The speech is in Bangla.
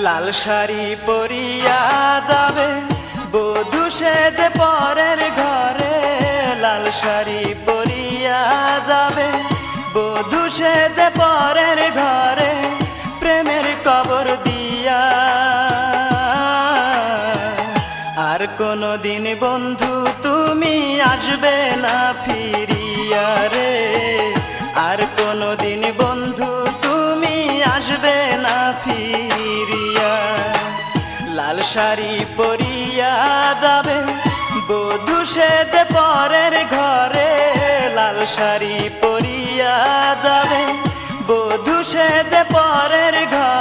লাল শাড়ি পরিয়া যাবে বধূ সেজে পরের ঘরে। লাল শাড়ি পরিয়া যাবে বধূ সেজে পরের ঘরে, প্রেমের কবর দিয়া। আর কোনদিন বন্ধু তুমি আসবে না ফিরিয়া রে, আর কোনদিন বন্ধু তুমি আসবে না ফিরিয়া। লাল শাড়ি পরিয়া যাবে বধূ সেজে পরের ঘরে। লাল শাড়ি পরিয়া যাবে বধূ সেজে পরের ঘরে।